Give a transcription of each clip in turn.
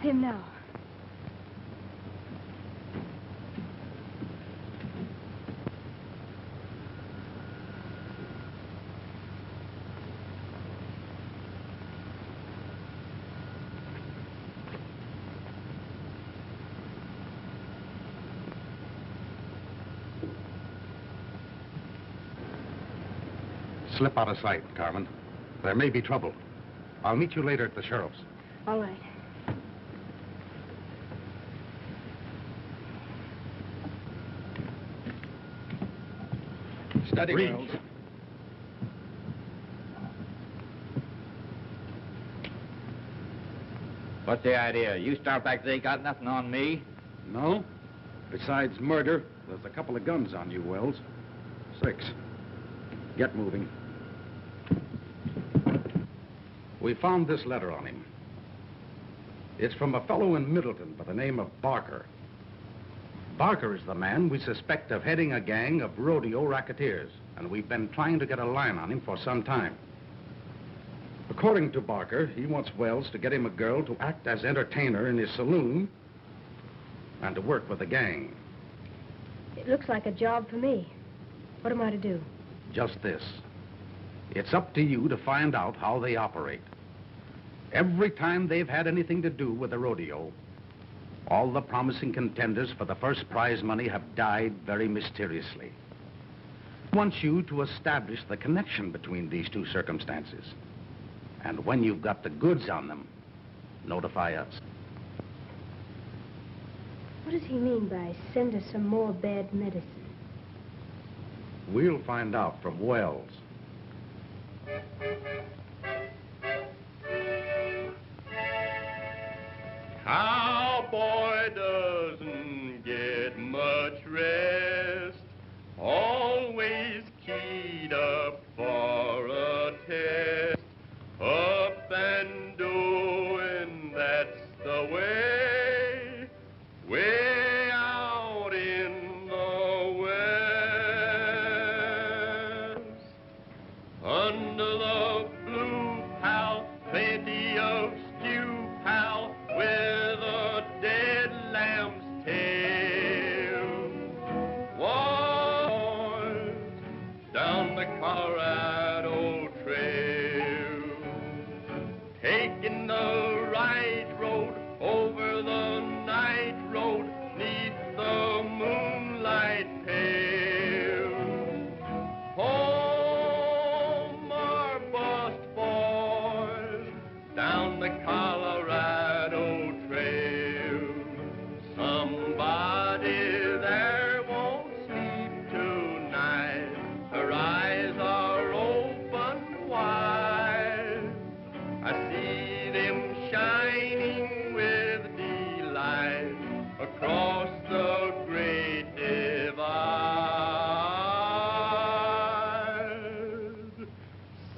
him now. Slip out of sight, Carmen. There may be trouble. I'll meet you later at the sheriff's. All right. Steady, Reed. Wells. What's the idea? You start back there, got nothing on me? No. Besides murder, there's a couple of guns on you, Wells. 6. Get moving. We found this letter on him. It's from a fellow in Middleton by the name of Barker. Barker is the man we suspect of heading a gang of rodeo racketeers, and we've been trying to get a line on him for some time. According to Barker, he wants Wells to get him a girl to act as entertainer in his saloon and to work with the gang. It looks like a job for me. What am I to do? Just this. It's up to you to find out how they operate. Every time they've had anything to do with the rodeo, all the promising contenders for the first prize money have died very mysteriously. I want you to establish the connection between these two circumstances. And when you've got the goods on them, notify us. What does he mean by send us some more bad medicine? We'll find out from Wells. Cowboy doesn't get much rest, always keyed up for a test, up and doing, that's the way, way out in the west. Under the blue, pal, plenty of stew, pal, with a dead lamb's tail. Boys, down the Colorado Trail, taking the right road over the night road, neath the moonlight pale. Home our bust boys, down the Colorado Trail. Somebody there won't sleep tonight. Her eyes are open wide. I see them shining with delight across the great divide.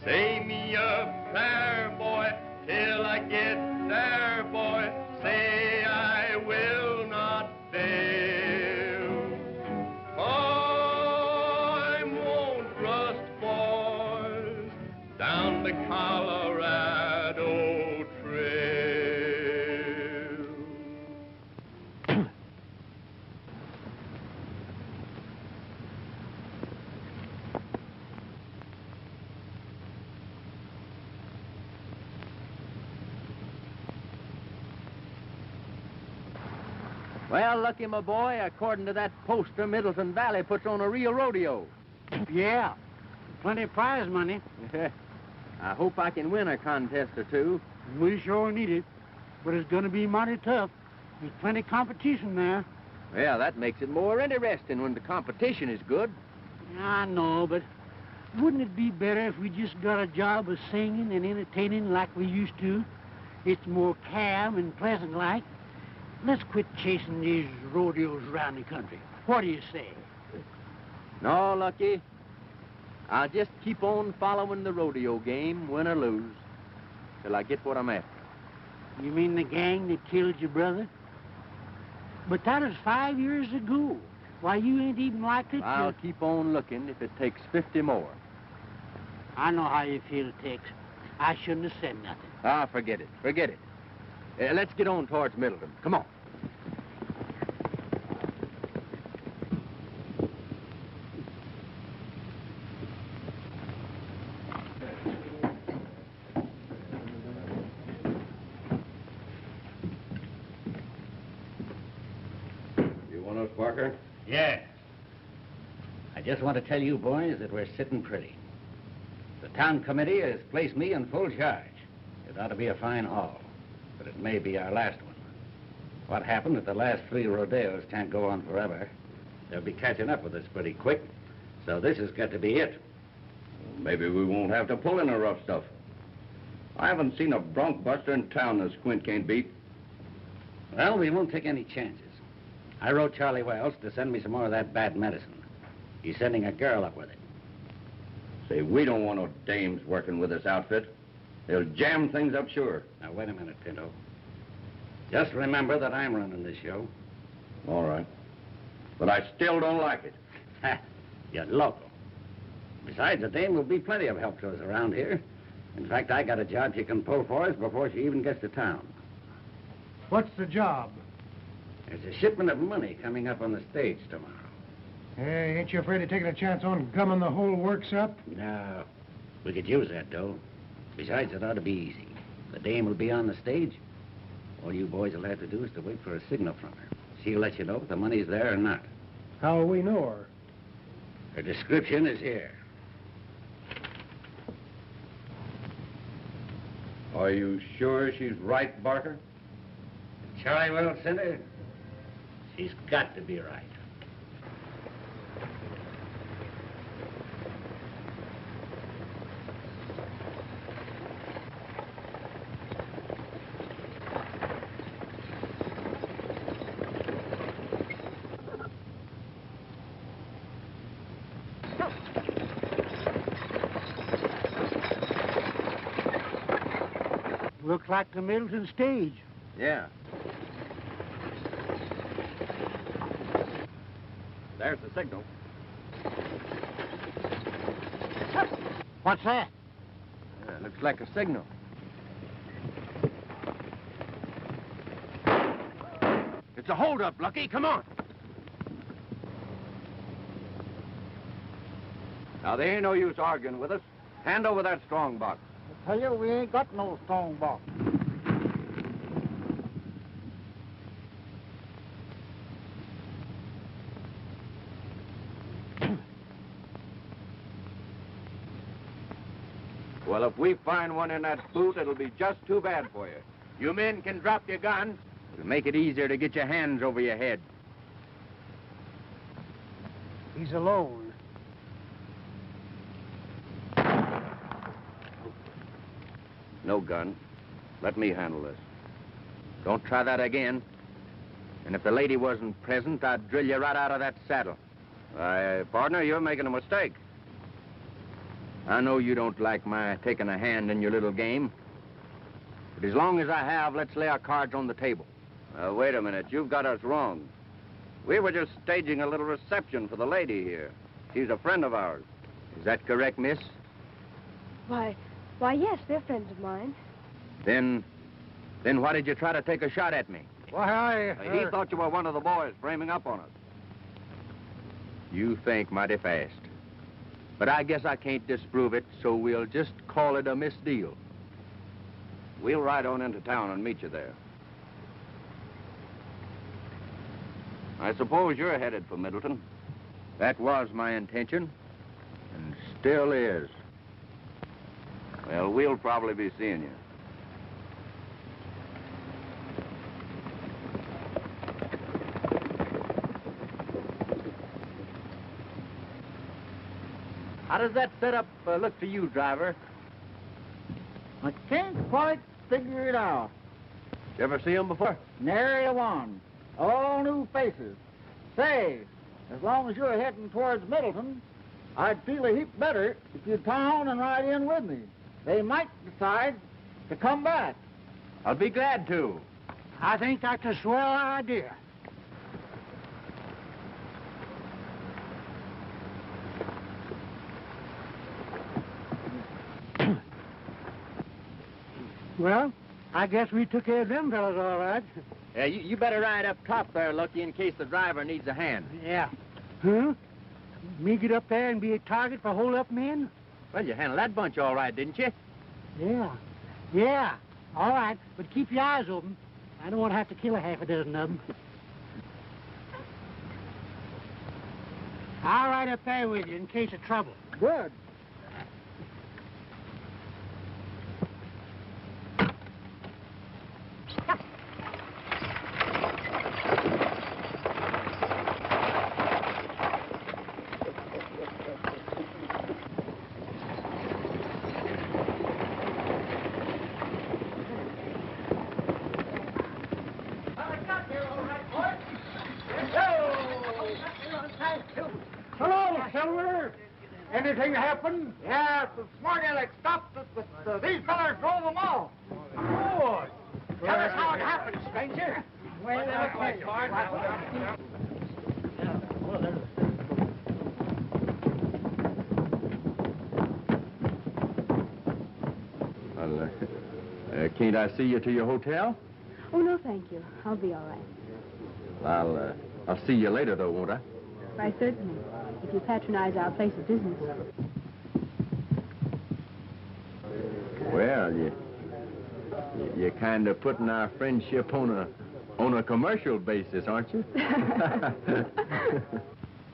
Say me a prayer, boy, till I get there, boy. Say I will not fail. I won't rust, boys, down the Colorado Trail. Well, Lucky, my boy, according to that poster, Middleton Valley puts on a real rodeo. Yeah, plenty of prize money. I hope I can win a contest or two. We sure need it, but it's going to be mighty tough. There's plenty of competition there. Well, that makes it more interesting when the competition is good. I know, but wouldn't it be better if we just got a job of singing and entertaining like we used to? It's more calm and pleasant-like. Let's quit chasing these rodeos around the country. What do you say? No, Lucky. I'll just keep on following the rodeo game, win or lose, till I get what I'm after. You mean the gang that killed your brother? But that was 5 years ago. Why, you ain't even likely to... I'll keep on looking if it takes 50 more. I know how you feel, Tex. I shouldn't have said nothing. Ah, forget it. Forget it. Let's get on towards Middleton. Come on. You want us, Barker? Yeah. I just want to tell you boys that we're sitting pretty. The town committee has placed me in full charge. It ought to be a fine haul, but it may be our last one. What happened at the last 3 rodeos can't go on forever. They'll be catching up with us pretty quick, so this has got to be it. Maybe we won't have to pull in the rough stuff. I haven't seen a bronc buster in town that Squint can't beat. Well, we won't take any chances. I wrote Charlie Wells to send me some more of that bad medicine. He's sending a girl up with it. Say, we don't want no dames working with this outfit. They'll jam things up sure. Now, wait a minute, Pinto. Just remember that I'm running this show. All right. But I still don't like it. Ha! You're local. Besides, the dame will be plenty of help to us around here. In fact, I got a job she can pull for us before she even gets to town. What's the job? There's a shipment of money coming up on the stage tomorrow. Hey, ain't you afraid of taking a chance on gumming the whole works up? No. We could use that dough. Besides, it ought to be easy. The dame will be on the stage. All you boys will have to do is to wait for a signal from her. She'll let you know if the money's there or not. How will we know her? Her description is here. Are you sure she's right, Barker? Charlie Wells sent her. She's got to be right. Looks like the Middleton stage. Yeah. There's the signal. What's that? Looks like a signal. It's a holdup, Lucky. Come on. Now, there ain't no use arguing with us. Hand over that strong box. I tell you, we ain't got no strong box. Well, if we find one in that boot, it'll be just too bad for you. You men can drop your guns. It'll make it easier to get your hands over your head. He's alone. No gun. Let me handle this. Don't try that again. And if the lady wasn't present, I'd drill you right out of that saddle. Partner, you're making a mistake. I know you don't like my taking a hand in your little game. But as long as I have, let's lay our cards on the table. Wait a minute. You've got us wrong. We were just staging a little reception for the lady here. She's a friend of ours. Is that correct, miss? Why, yes, they're friends of mine. Then why did you try to take a shot at me? Why, He thought you were one of the boys framing up on us. You think mighty fast. But I guess I can't disprove it, so we'll just call it a misdeal. We'll ride on into town and meet you there. I suppose you're headed for Middleton. That was my intention, and still is. Well, we'll probably be seeing you. How does that setup look to you, driver? I can't quite figure it out. You ever see him before? Nary a one. All new faces. Say, as long as you're heading towards Middleton, I'd feel a heap better if you'd come on and ride in with me. They might decide to come back. I'll be glad to. I think that's a swell idea. Well, I guess we took care of them fellas all right. Yeah, you better ride up top there, Lucky, in case the driver needs a hand. Yeah. Huh? Me get up there and be a target for hold-up men? Well, you handled that bunch all right, didn't you? Yeah. Yeah. All right, but keep your eyes open. I don't want to have to kill a half a dozen of them. I'll ride up there with you in case of trouble. Good. Hello, Silver. Anything happen? Yeah, the smart aleck stopped us, but these fellas drove them off. Good. Tell us how it happened, stranger. Well, Well, can't I see you to your hotel? Oh, no, thank you. I'll be all right. I'll see you later, though, won't I? Right, certainly. If you patronize our place of business. Well, you're kind of putting our friendship on a commercial basis, aren't you?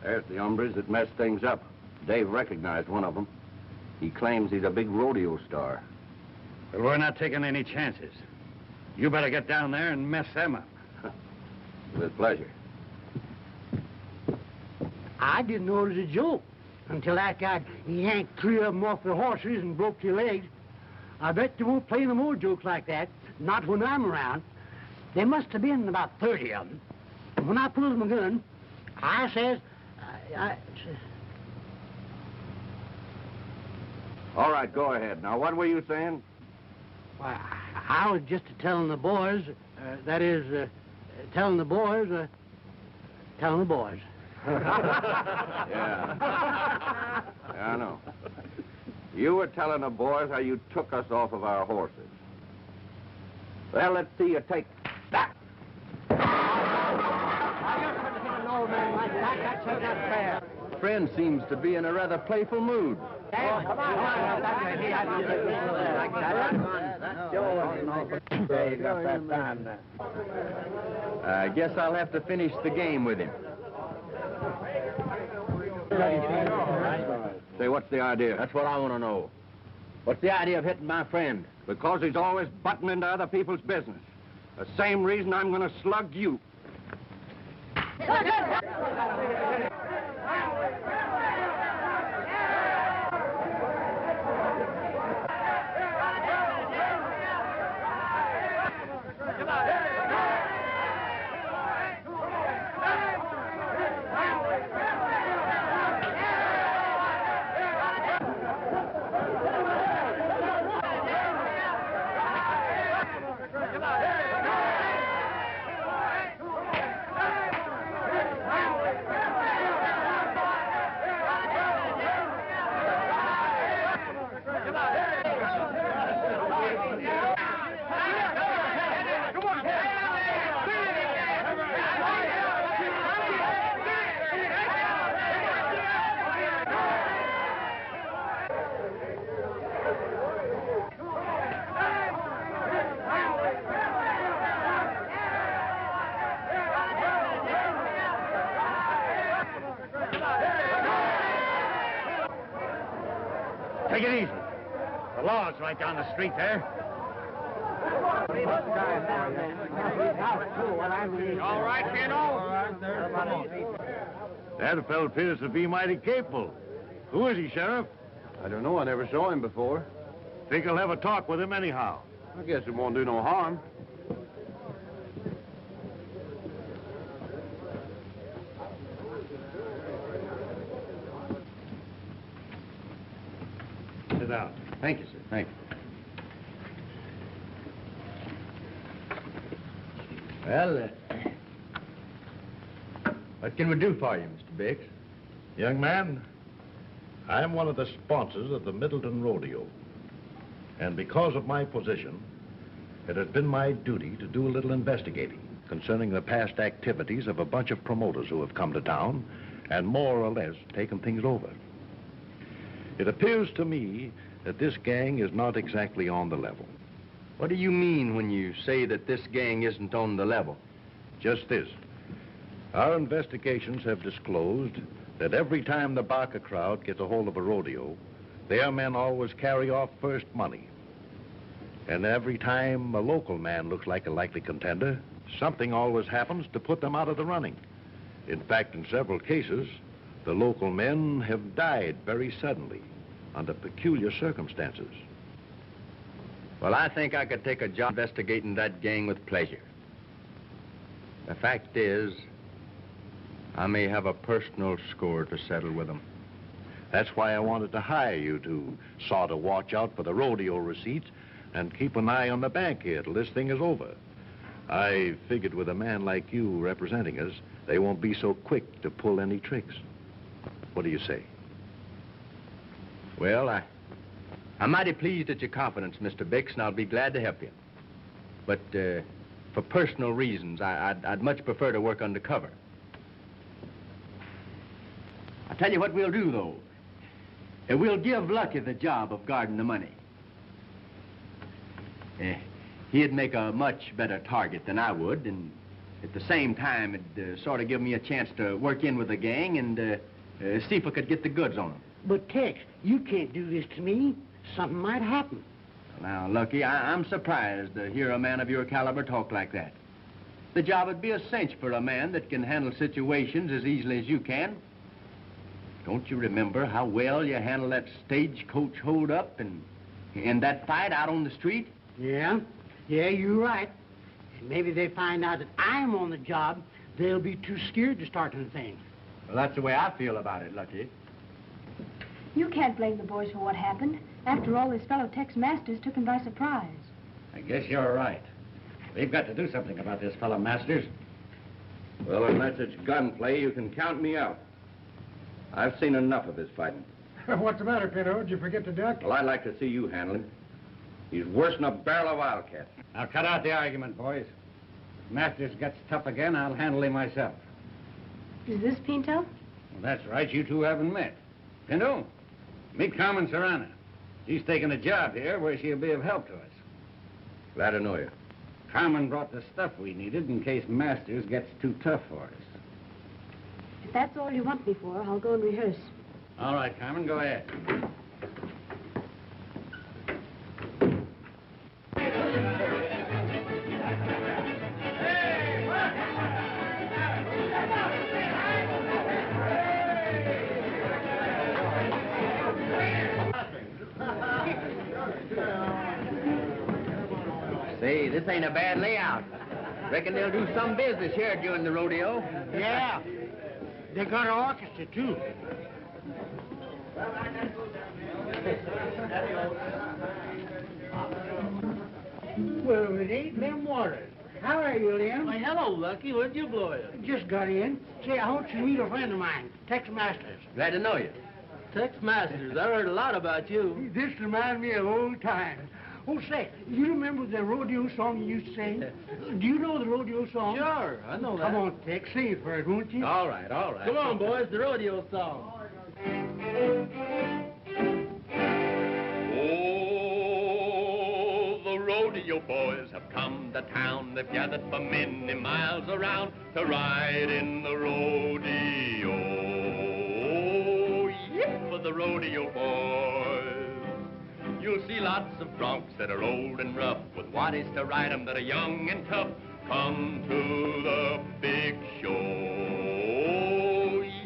There's the hombres that messed things up. Dave recognized one of them. He claims he's a big rodeo star. Well, we're not taking any chances. You better get down there and mess them up. With pleasure. I didn't know it was a joke until that guy yanked 3 of them off their horses and broke their legs. I bet they won't play no more jokes like that, not when I'm around. There must have been about 30 of them. And when I pulls my gun, I says, All right, go ahead. Now, what were you saying? Why, I was just telling the boys, telling the boys. Yeah. Yeah, I know. You were telling the boys how you took us off of our horses. Well, let's see you take that. Friend seems to be in a rather playful mood. I guess I'll have to finish the game with him. Say, what's the idea? That's what I want to know. What's the idea of hitting my friend? Because he's always butting into other people's business. The same reason I'm going to slug you. Take it easy. The law's right down the street there. All right, kiddo? That fellow appears to be mighty capable. Who is he, Sheriff? I don't know. I never saw him before. Think I'll have a talk with him anyhow. I guess it won't do no harm. Sit down. Thank you, sir. Thank you. Well, what can we do for you, Mr. Biggs? Young man, I'm one of the sponsors of the Middleton Rodeo. And because of my position, it has been my duty to do a little investigating concerning the past activities of a bunch of promoters who have come to town and more or less taken things over. It appears to me that this gang is not exactly on the level. What do you mean when you say that this gang isn't on the level? Just this. Our investigations have disclosed that every time the Barker crowd gets a hold of a rodeo, their men always carry off first money. And every time a local man looks like a likely contender, something always happens to put them out of the running. In fact, in several cases, the local men have died very suddenly under peculiar circumstances. Well, I think I could take a job investigating that gang with pleasure. The fact is, I may have a personal score to settle with them. That's why I wanted to hire you to sort of watch out for the rodeo receipts and keep an eye on the bank here till this thing is over. I figured with a man like you representing us, they won't be so quick to pull any tricks. What do you say? Well, I'm mighty pleased at your confidence, Mr. Bix, and I'll be glad to help you. But for personal reasons, I'd much prefer to work undercover. I'll tell you what we'll do, though. We'll give Lucky the job of guarding the money. He'd make a much better target than I would, and at the same time, it'd sort of give me a chance to work in with the gang and see if I could get the goods on them. But, Tex, you can't do this to me. Something might happen. Now, Lucky, I'm surprised to hear a man of your caliber talk like that. The job would be a cinch for a man that can handle situations as easily as you can. Don't you remember how well you handled that stagecoach hold-up and that fight out on the street? Yeah, you're right. And maybe they find out that I'm on the job, they'll be too scared to start anything. Well, that's the way I feel about it, Lucky. You can't blame the boys for what happened. After all, this fellow Tex Masters took him by surprise. I guess you're right. We've got to do something about this fellow Masters. Well, unless it's gunplay, you can count me out. I've seen enough of his fighting. What's the matter, Pinto? Did you forget to duck? Well, I'd like to see you handle him. He's worse than a barrel of wildcat. Now, cut out the argument, boys. If Masters gets tough again, I'll handle him myself. Is this Pinto? Well, that's right. You two haven't met. Pinto, meet Carmen Serano. She's taking a job here where she'll be of help to us. Glad to know you. Carmen brought the stuff we needed in case Masters gets too tough for us. If that's all you want me for, I'll go and rehearse. All right, Carmen, go ahead. Say, this ain't a bad layout. Reckon they'll do some business here during the rodeo. Yeah. They got an orchestra, too. Well, it ain't them waters. How are you, Lem? Why, hello, Lucky. Where'd you blow it? Just got in. Say, I want you to meet a friend of mine, Tex Masters. Glad to know you. Tex Masters. I heard a lot about you. This reminds me of old times. Oh, say, you remember the rodeo song you used to sing? Do you know the rodeo song? Sure, I know that. Come on, Tex, sing it for us, won't you? All right, all right. Come on, boys, the rodeo song. Oh, the rodeo boys have come to town. They've gathered for many miles around to ride in the rodeo. Yip for the rodeo boys. You'll see lots of broncs that are old and rough with waddies to ride 'em that are young and tough. Come to the big show.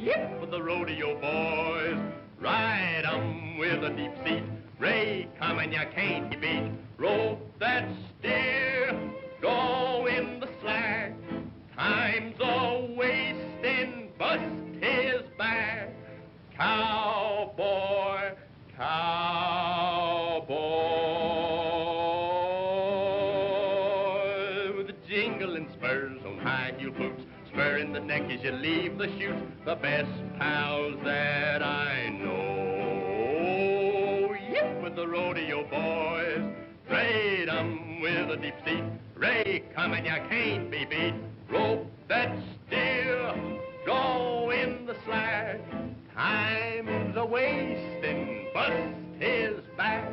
Yip for the rodeo boys. Ride 'em with a deep seat. Ray, come and you can't you beat. Rope that steer, go in the slack. Time's a wasting, bust his back. Cowboy, cowboy. With a jingle and spurs on high heel boots, spur in the neck as you leave the chute. The best pals that I know. Yip with the rodeo boys. Trade 'em with a deep seat. Ray, come and you can't be beat. Rope that steer, go in the slack. Time's a wasting, bust his back.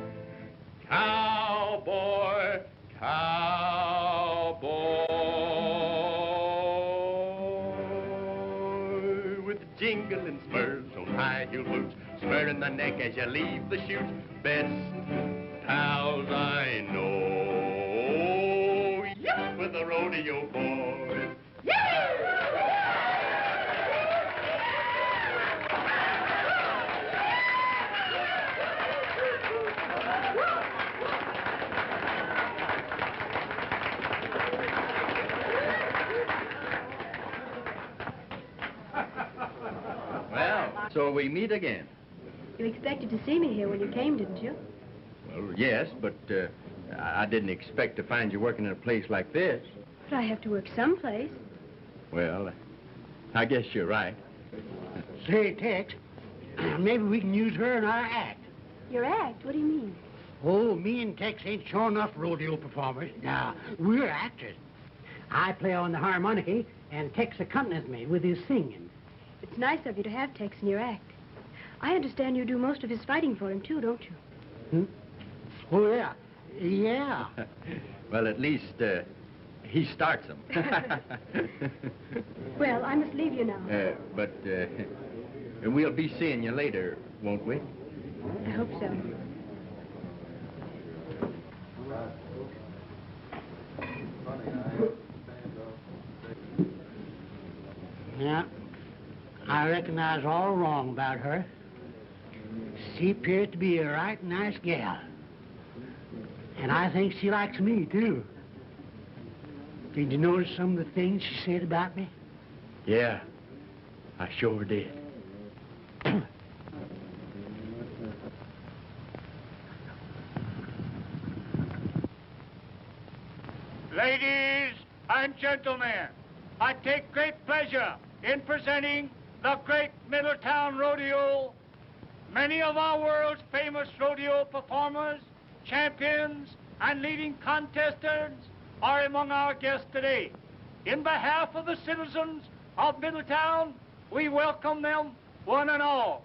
Cowboy, cowboy, with jingling spurs on high-heel boots, spurring the neck as you leave the chute. Best pals I know, yep, with the rodeo boys. Well, so we meet again. You expected to see me here when you came, didn't you? Well, yes, but I didn't expect to find you working in a place like this. But I have to work someplace. Well, I guess you're right. Say, Tex, maybe we can use her in our act. Your act? What do you mean? Oh, me and Tex ain't sure enough rodeo performers. Now, we're actors. I play on the harmonica, and Tex accompanies me with his singing. It's nice of you to have Tex in your act. I understand you do most of his fighting for him, too, don't you? Hmm? Oh, yeah. Yeah. Well, at least he starts them. Well, I must leave you now. But we'll be seeing you later, won't we? I hope so. Yeah. I reckon I was all wrong about her. She appears to be a right nice gal. And I think she likes me, too. Did you notice some of the things she said about me? Yeah, I sure did. Ladies and gentlemen, I take great pleasure in presenting the Great Middletown Rodeo. Many of our world's famous rodeo performers, champions, and leading contestants are among our guests today. In behalf of the citizens of Middletown, we welcome them one and all.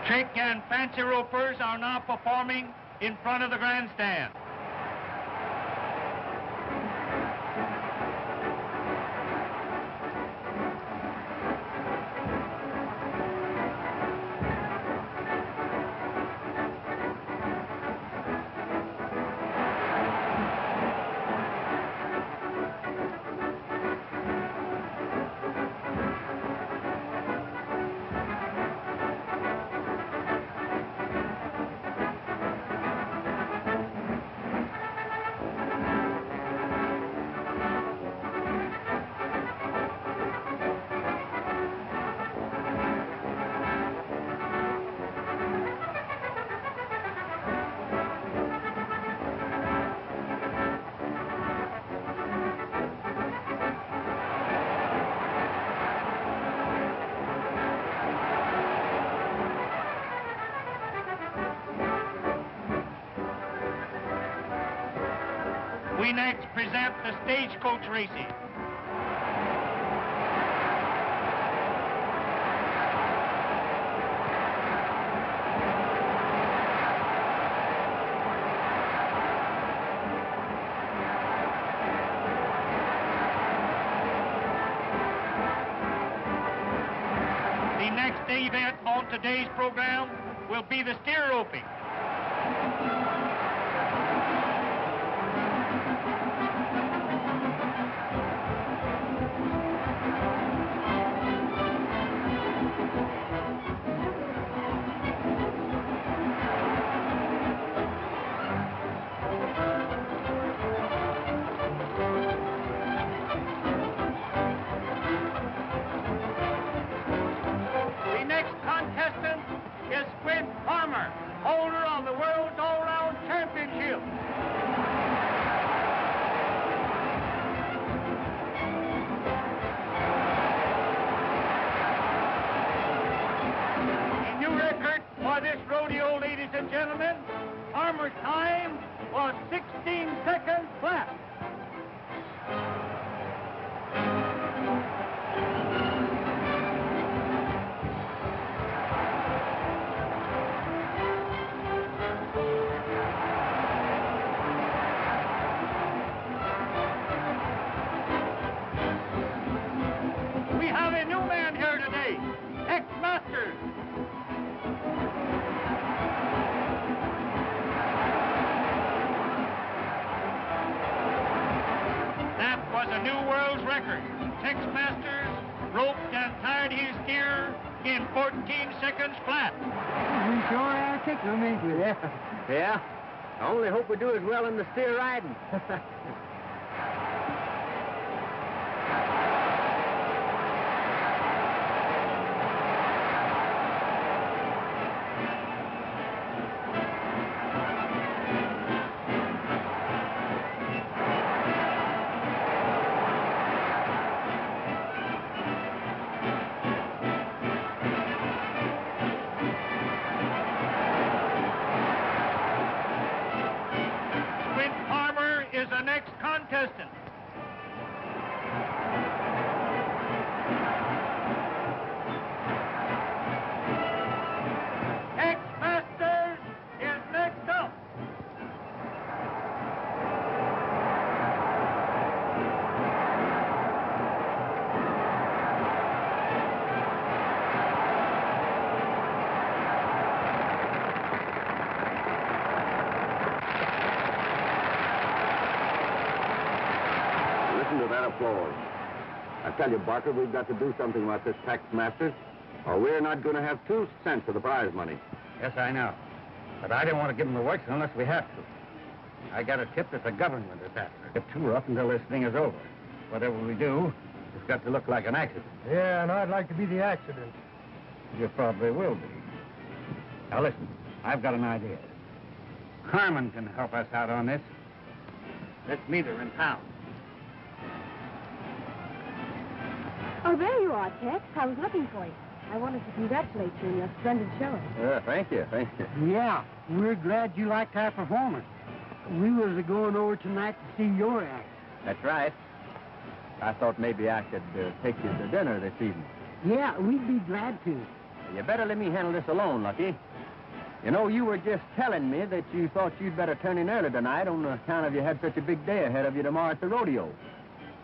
Trick and fancy ropers are now performing in front of the grandstand. we next present the stagecoach racing. The next event on today's program will be the steer roping. The next contestant is Harmer, holder of the World's All-Round Championship. A new record for this rodeo, ladies and gentlemen. Harmer's time was 16 seconds flat. We have a new man here today, Tex Masters. That was a new world's record. Tex Masters roped and tied his steer in 14 seconds flat. We sure are tickled, ain't we? Yeah. I only hope we do as well in the steer riding. Harmer is the next contestant. Tex Masters is next up. Listen to that applause. I tell you, Barker, we've got to do something about this Tex Masters, or we're not going to have 2 cents of the prize money. Yes, I know. But I don't want to give them the works unless we have to. I got a tip that the government is after. Get too rough until this thing is over. Whatever we do, it's got to look like an accident. Yeah, and I'd like to be the accident. You probably will be. Now listen, I've got an idea. Carmen can help us out on this. Let's meet her in town. Oh, there you are, Tex. I was looking for you. I wanted to congratulate you on your splendid showing. Thank you. Yeah, we're glad you liked our performance. We was going over tonight to see your act. That's right. I thought maybe I could take you to dinner this evening. Yeah, we'd be glad to. You better let me handle this alone, Lucky. You know, you were just telling me that you thought you'd better turn in early tonight on account of you had such a big day ahead of you tomorrow at the rodeo.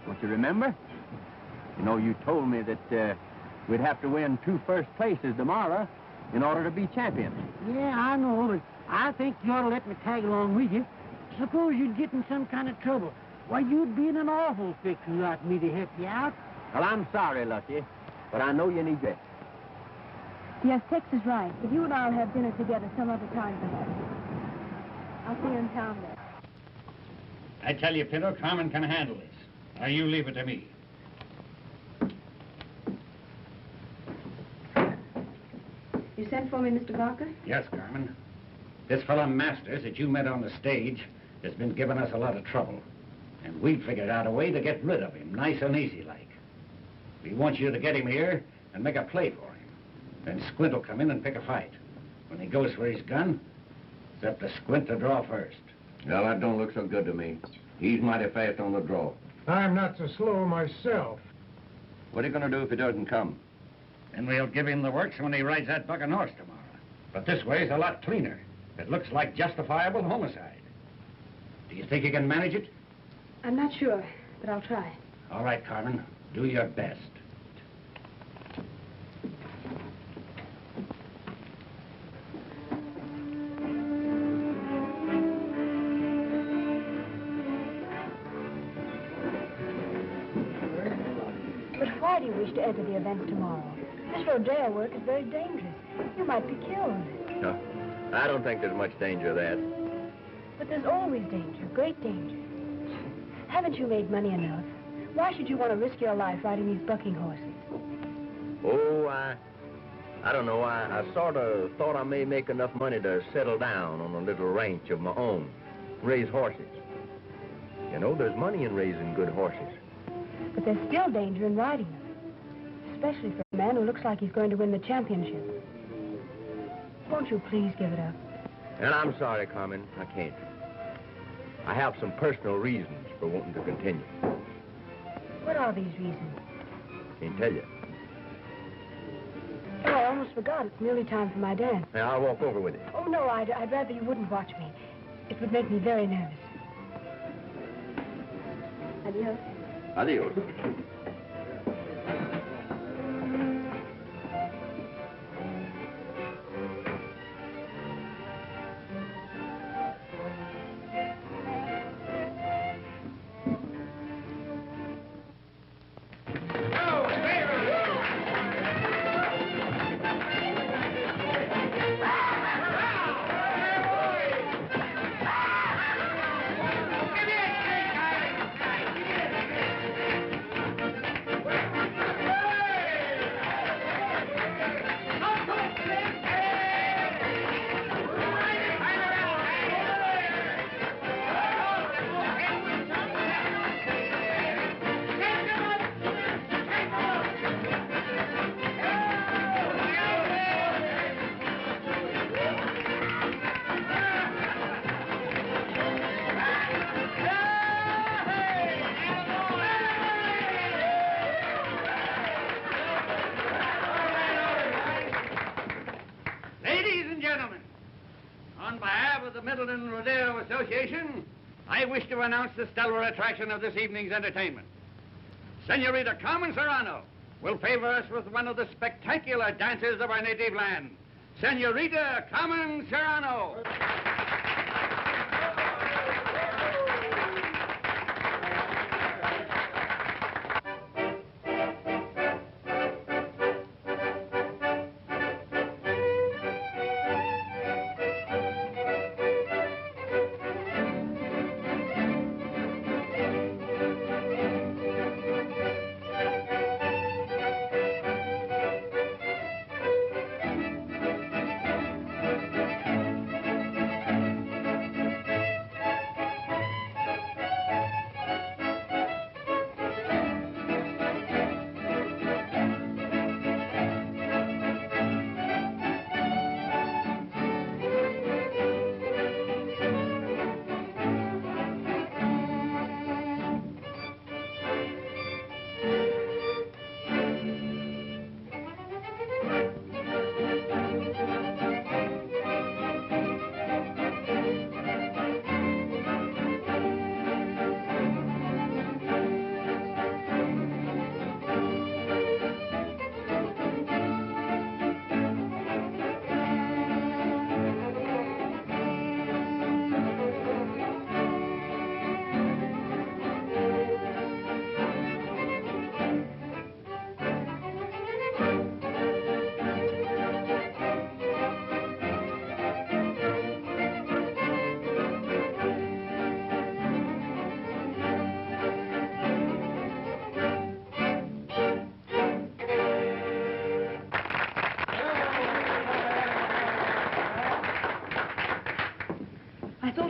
Don't you remember? You know, you told me that we'd have to win 2 first places tomorrow in order to be champions. Yeah, I know, but I think you ought to let me tag along with you. Suppose you'd get in some kind of trouble. Why, you'd be in an awful fix without me to help you out. Well, I'm sorry, Lucky, but I know you need it. Yes, Tex is right. But you and I'll have dinner together some other time, perhaps. I'll see you in town then. I tell you, Pinto, Carmen can handle this. Now, you leave it to me. You sent for me, Mr. Barker? Yes, Carmen. This fellow Masters that you met on the stage has been giving us a lot of trouble. And we figured out a way to get rid of him, nice and easy like. We want you to get him here and make a play for him. Then Squint will come in and pick a fight. When he goes for his gun, it's up to Squint to draw first. Well, that don't look so good to me. He's mighty fast on the draw. I'm not so slow myself. What are you going to do if he doesn't come? And we'll give him the works when he rides that bucking horse tomorrow. But this way's a lot cleaner. It looks like justifiable homicide. Do you think you can manage it? I'm not sure, but I'll try. All right, Carmen. Do your best. But why do you wish to enter the event tomorrow? This rodeo work is very dangerous. You might be killed. No, I don't think there's much danger of that. But there's always danger, great danger. Haven't you made money enough? Why should you want to risk your life riding these bucking horses? Oh, I don't know. I sort of thought I may make enough money to settle down on a little ranch of my own, raise horses. You know, there's money in raising good horses. But there's still danger in riding them, especially for a man who looks like he's going to win the championship. Won't you please give it up? And I'm sorry, Carmen, I can't. I have some personal reasons for wanting to continue. What are these reasons? Can't tell you. Oh, I almost forgot. It's nearly time for my dance. Now, I'll walk over with you. Oh, no, I'd rather you wouldn't watch me. It would make me very nervous. Adios. Adios. Rodeo Association, I wish to announce the stellar attraction of this evening's entertainment. Senorita Carmen Serano will favor us with one of the spectacular dances of our native land. Senorita Carmen Serano.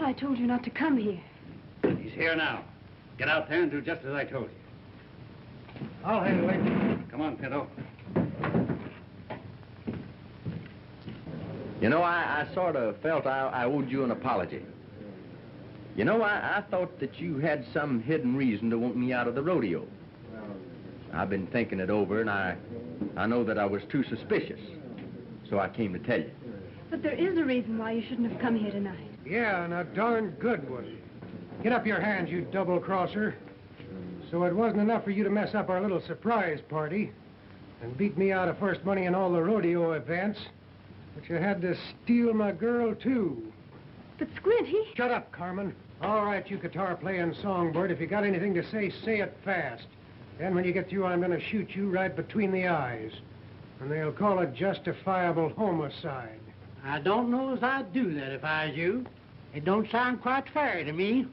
I told you not to come here. He's here now. Get out there and do just as I told you. I'll handle it. Come on, Pinto. You know, I sort of felt I owed you an apology. You know, I thought that you had some hidden reason to want me out of the rodeo. I've been thinking it over, and I know that I was too suspicious. So I came to tell you. But there is a reason why you shouldn't have come here tonight. Yeah, and a darn good one. Get up your hands, you double-crosser. So it wasn't enough for you to mess up our little surprise party and beat me out of first money in all the rodeo events, but you had to steal my girl, too. But Squint, he... Shut up, Carmen. All right, you guitar-playing songbird, if you got anything to say it fast. Then when you get through, I'm going to shoot you right between the eyes. And they'll call it justifiable homicide. I don't know as I'd do that if I was you. It don't sound quite fair to me.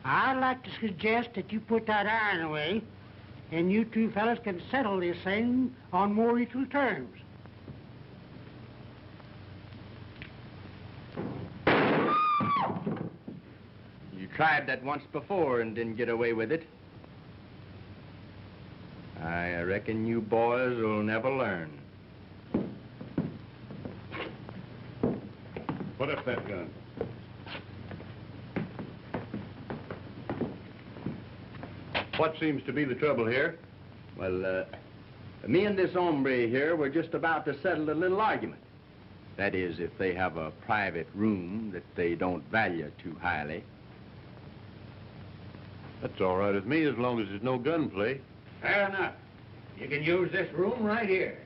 I'd like to suggest that you put that iron away, and you two fellas can settle this thing on more equal terms. You tried that once before and didn't get away with it. I reckon you boys will never learn. Put up that gun. What seems to be the trouble here? Well, me and this hombre here were just about to settle a little argument. That is, if they have a private room that they don't value too highly. That's all right with me as long as there's no gunplay. Fair enough. You can use this room right here.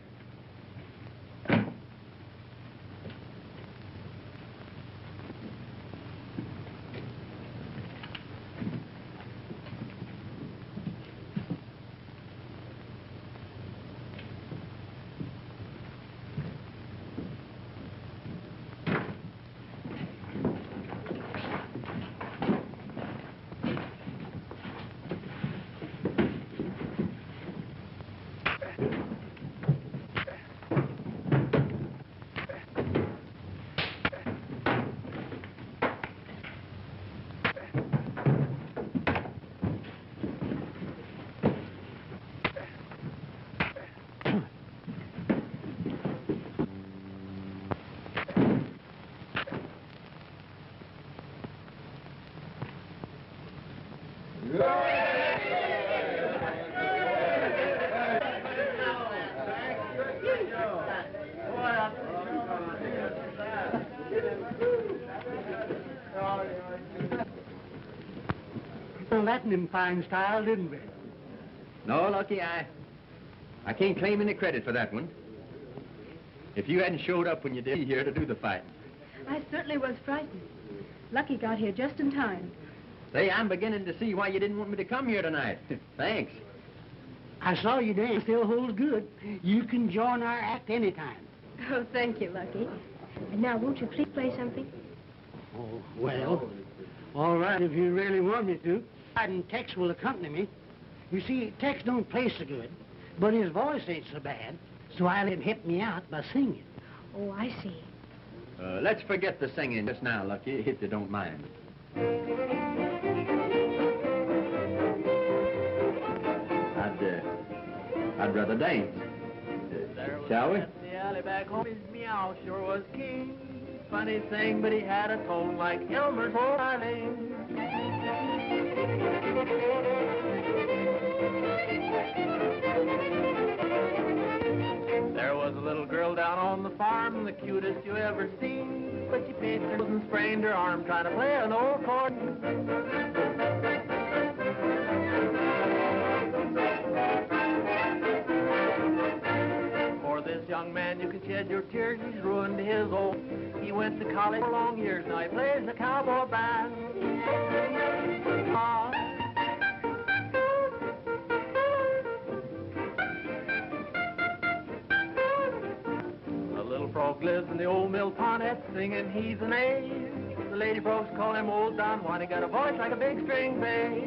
Well, that in fine style, didn't we? No, Lucky, I can't claim any credit for that one. If you hadn't showed up when you did here to do the fighting. I certainly was frightened. Lucky got here just in time. Say, I'm beginning to see why you didn't want me to come here tonight. Thanks. I saw you dance still holds good. You can join our act anytime. Oh, thank you, Lucky. And now, won't you please play something? Oh, well, all right if you really want me to. And Tex will accompany me. You see, Tex don't play so good, but his voice ain't so bad, so I let him help me out by singing. Oh, I see. Let's forget the singing just now, Lucky, if you don't mind. I'd rather dance. Shall we? The alley back home, his meow sure was king. Funny thing, but he had a tone like Elmer's old darling. There was a little girl down on the farm, the cutest you ever seen. But she pinched her nose and sprained her arm trying to play an old chord. For this young man, you can shed your tears. He's ruined his old. He went to college for long years. Now he plays the cowboy band. A little frog lives in the old mill pond, singing he's an A. The lady folks call him Old Don Juan. He got a voice like a big string bass.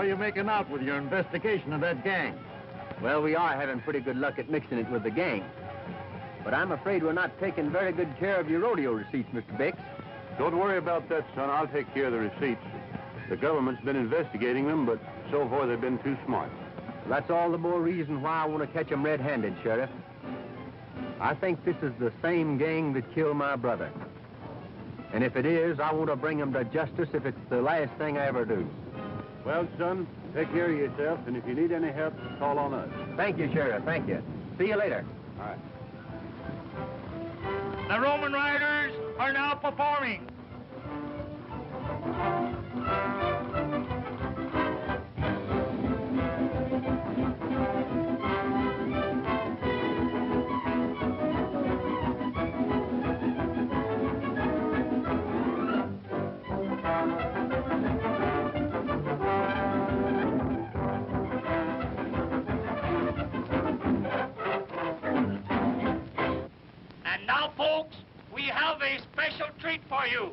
are you making out with your investigation of that gang? Well, we are having pretty good luck at mixing it with the gang. But I'm afraid we're not taking very good care of your rodeo receipts, Mr. Bix. Don't worry about that, son. I'll take care of the receipts. The government's been investigating them, but so far they've been too smart. That's all the more reason why I want to catch them red-handed, Sheriff. I think this is the same gang that killed my brother. And if it is, I want to bring them to justice if it's the last thing I ever do. Well, son, take care of yourself, and if you need any help, call on us. Thank you, Sheriff. Thank you. See you later. All right. The Roman riders are now performing. And now, folks, we have a special treat for you.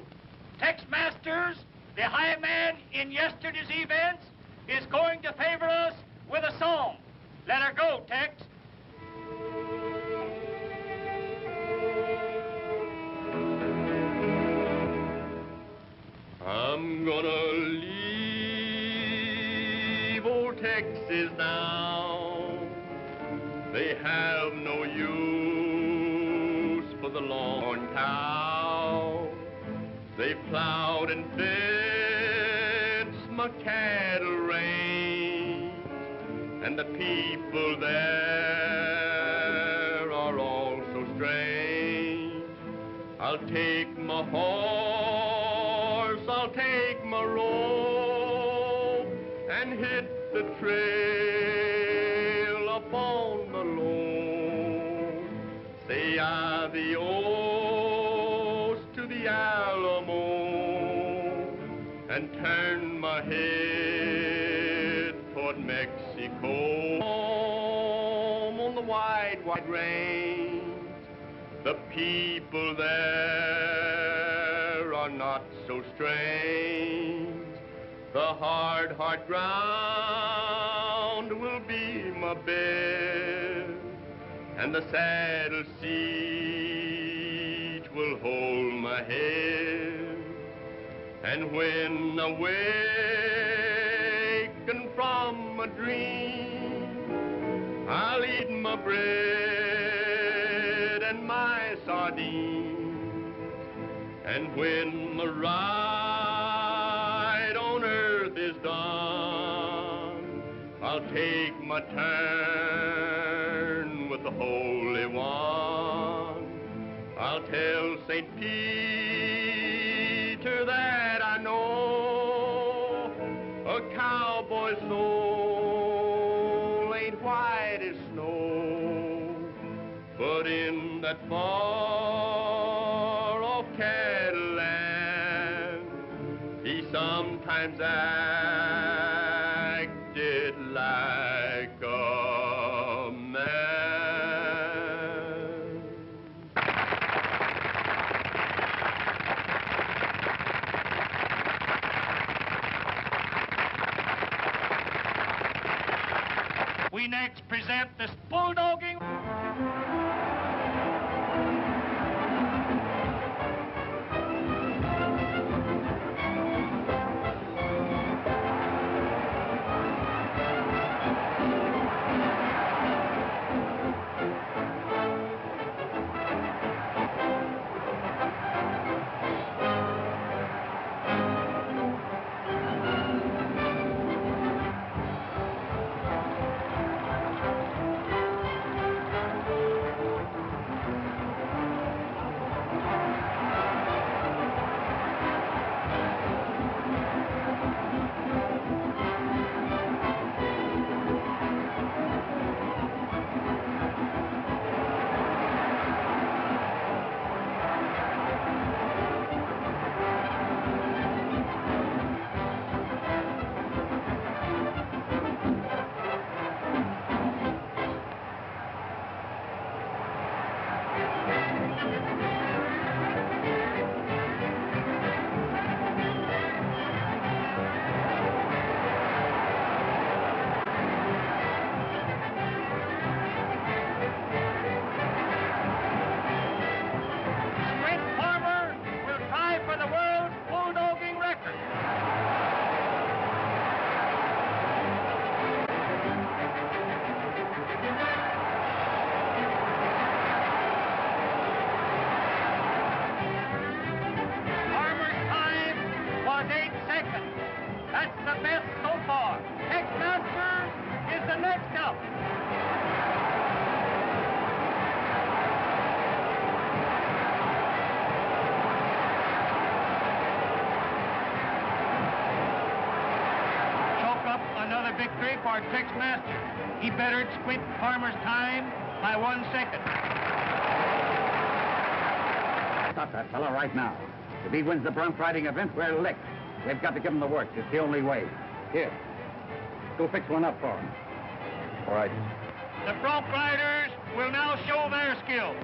Tex Masters, the high man in yesterday's events, is going to favor us with a song. Let her go, Tex. I'm gonna leave old Texas now. They have no use for the long cow. They plowed and fenced my cattle range, and the people there are all so strange. I'll take my horse, I'll take my rope, and hit the trail up on the low. Say adios to the Alamo, and turn my head toward Mexico. Home on the wide, wide range, the people there are not so strange. The hard, hard ground will be my bed, and the saddle seat will hold my head. And when awakened from a dream, I'll eat my bread and my sardines. And when the ride on earth is done, I'll take my turn with the Holy One. I'll tell St. Peter that I know a cowboy's soul ain't white as snow, but in that far-off cattle land, he sometimes acted like a man. We next present this bulldogging. victory for Tex Masters. He bettered Squint Farmer's time by 1 second. Stop that fella right now. If he wins the bronc riding event, we're licked. They've got to give him the works. It's the only way. Here, go fix one up for him. All right. The bronc riders will now show their skill.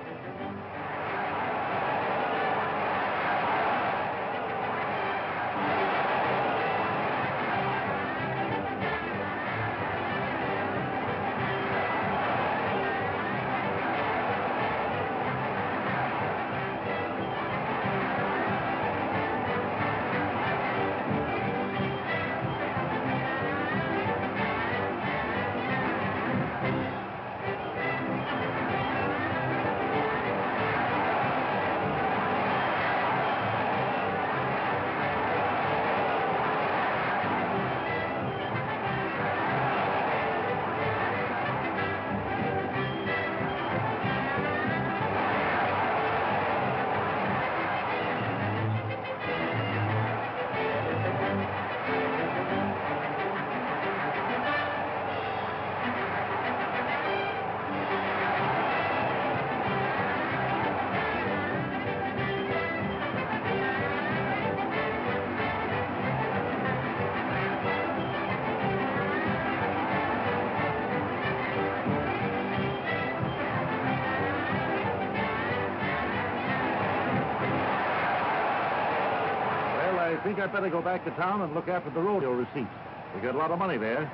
I think I'd better go back to town and look after the rodeo receipts. We got a lot of money there.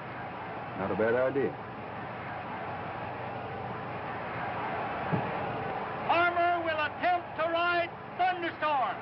Not a bad idea. Farmer will attempt to ride Thunderstorm.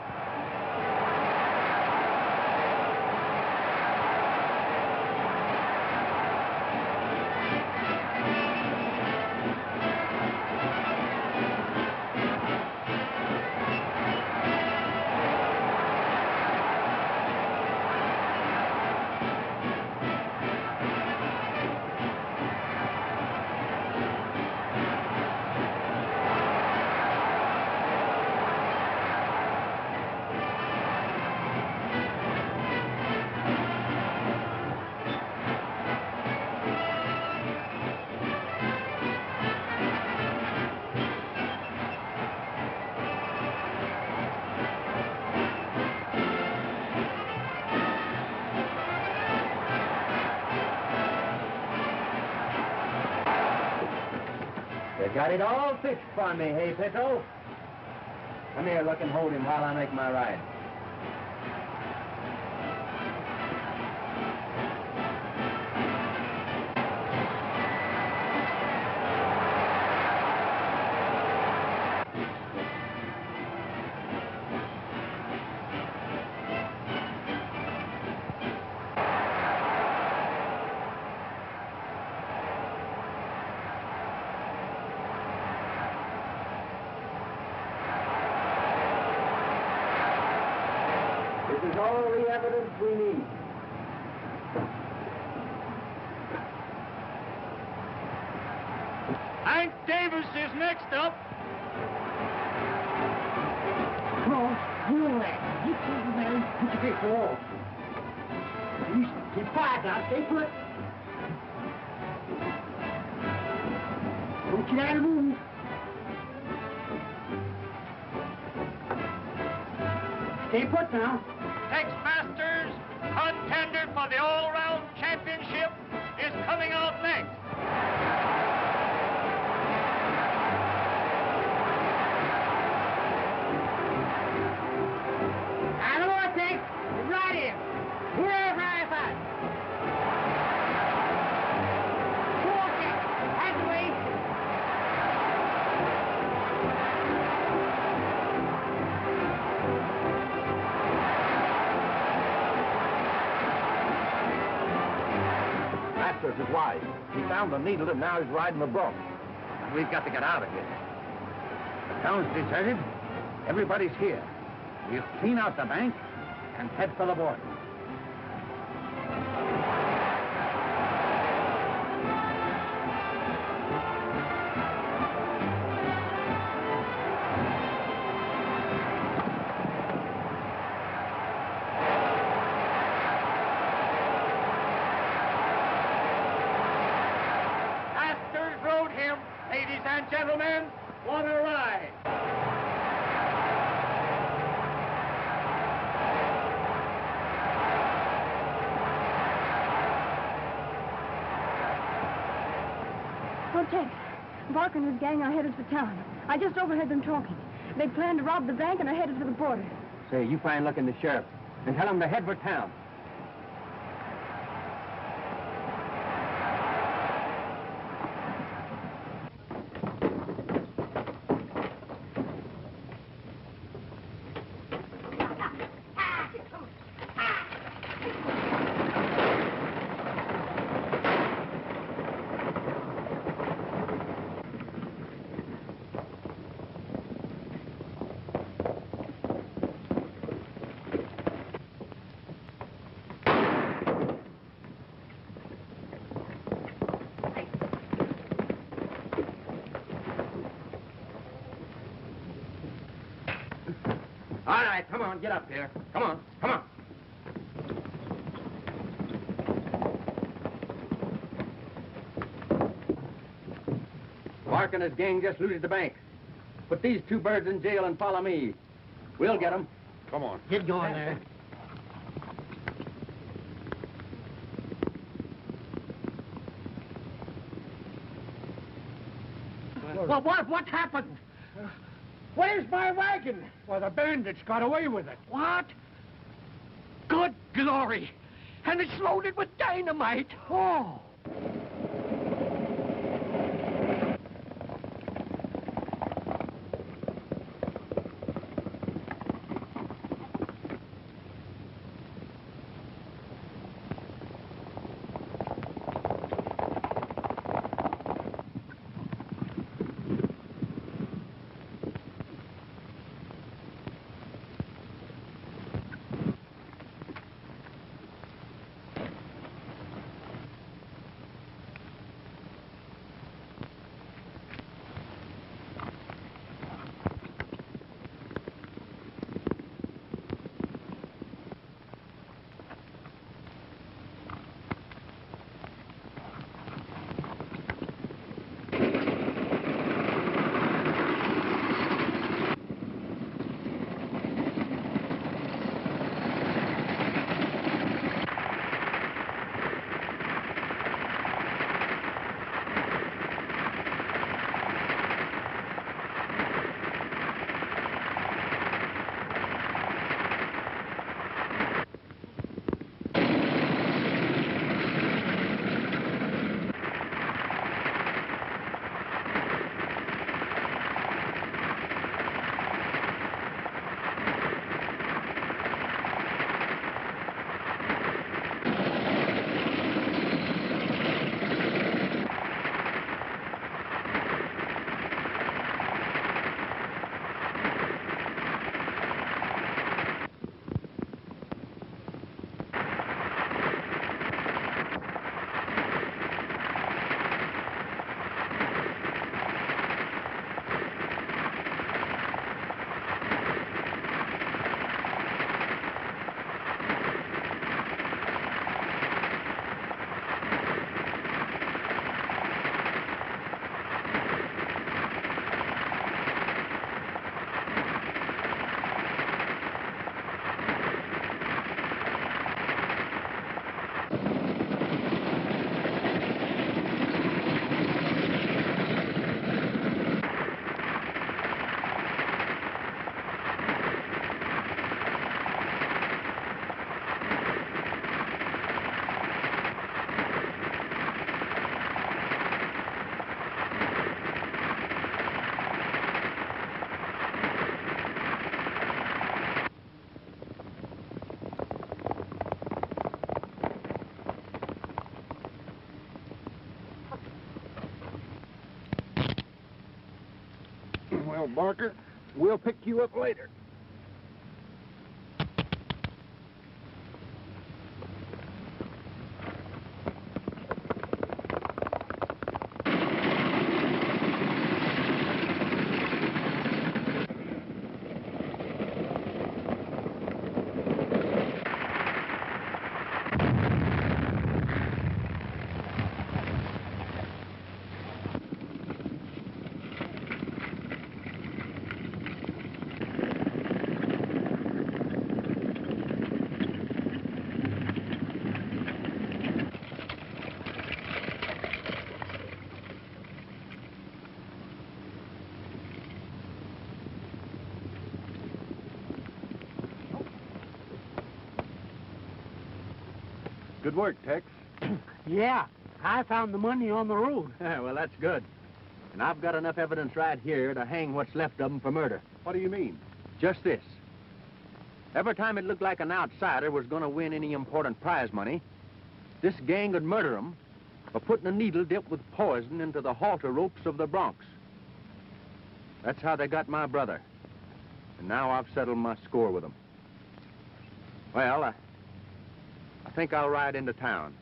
You got it all fixed for me, hey, Pito? Come here, look and hold him while I make my ride. This is all the evidence we need. Hank Davis is next up. Come on, you know that. Get to the man, put your face off. You keep quiet now, stay put. Don't you dare move. Stay put now. Tex Masters, contender for the all-round championship, is coming out next. I know what, Tex. You're right in. Hooray for IFI. Go on, Tex. That's the way. Masters is wise. He found the needle and now he's riding the bronc. We've got to get out of here. The town's deserted. Everybody's here. We'll clean out the bank and head for the border. gentlemen, want a ride? Oh, Tex, Barker and his gang are headed for town. I just overheard them talking. They plan to rob the bank and are headed for the border. Say, you find luck in the sheriff and tell him to head for town. All right, come on, get up here. Come on, come on. Mark and his gang just looted the bank. Put these two birds in jail and follow me. We'll get them. Come on. Get going there. Well, what happened? Where's my wagon? Well, the bandits got away with it. What? Good glory. And it's loaded with dynamite. Oh. Well, Barker, we'll pick you up later. Good work, Tex. Yeah, I found the money on the road. Well, that's good. And I've got enough evidence right here to hang what's left of them for murder. What do you mean? Just this. Every time it looked like an outsider was going to win any important prize money, this gang would murder them by putting a needle dipped with poison into the halter ropes of the broncs. That's how they got my brother. And now I've settled my score with them. Well, I think I'll ride into town.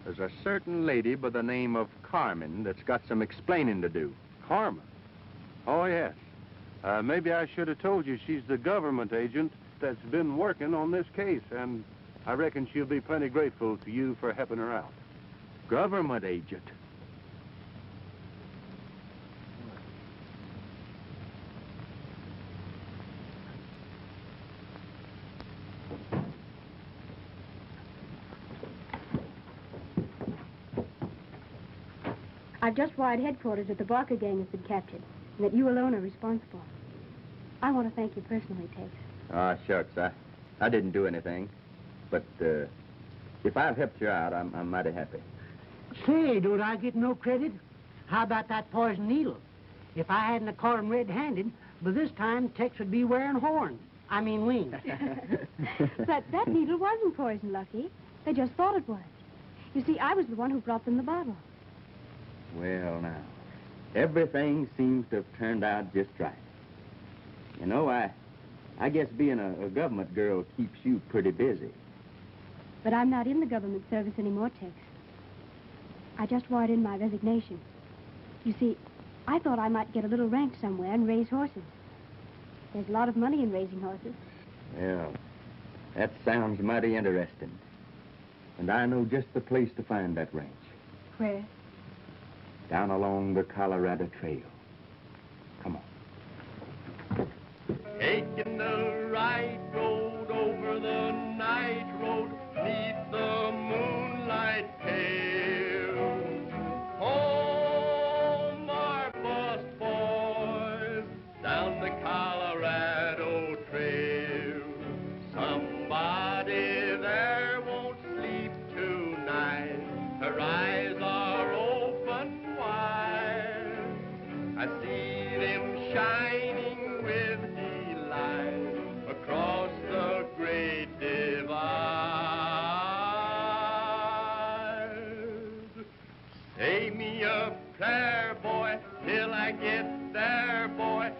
There's a certain lady by the name of Carmen that's got some explaining to do. Carmen? Oh, yes. Maybe I should have told you she's the government agent that's been working on this case, and I reckon she'll be plenty grateful to you for helping her out. Government agent? I've just wired headquarters that the Barker gang has been captured, and that you alone are responsible. I want to thank you personally, Tex. Ah, shucks. I didn't do anything. But if I've helped you out, I'm mighty happy. Say, don't I get no credit? How about that poison needle? If I hadn't have caught him red-handed, by this time Tex would be wearing horns. I mean wings. But that needle wasn't poison, Lucky. They just thought it was. You see, I was the one who brought them the bottle. Well, now, everything seems to have turned out just right. You know, I guess being a government girl keeps you pretty busy. But I'm not in the government service anymore, Tex. I just wired in my resignation. You see, I thought I might get a little ranch somewhere and raise horses. There's a lot of money in raising horses. Well, that sounds mighty interesting. And I know just the place to find that ranch. Where? Down along the Colorado Trail. Come on. Taking the right road over the night road, neath the moonlight pale. Home, our bus boys, down the Colorado Trail. Somebody there won't sleep tonight. Her eyes are open wide. I see them shining with delight across the great divide. Say me a prayer, boy, till I get there, boy.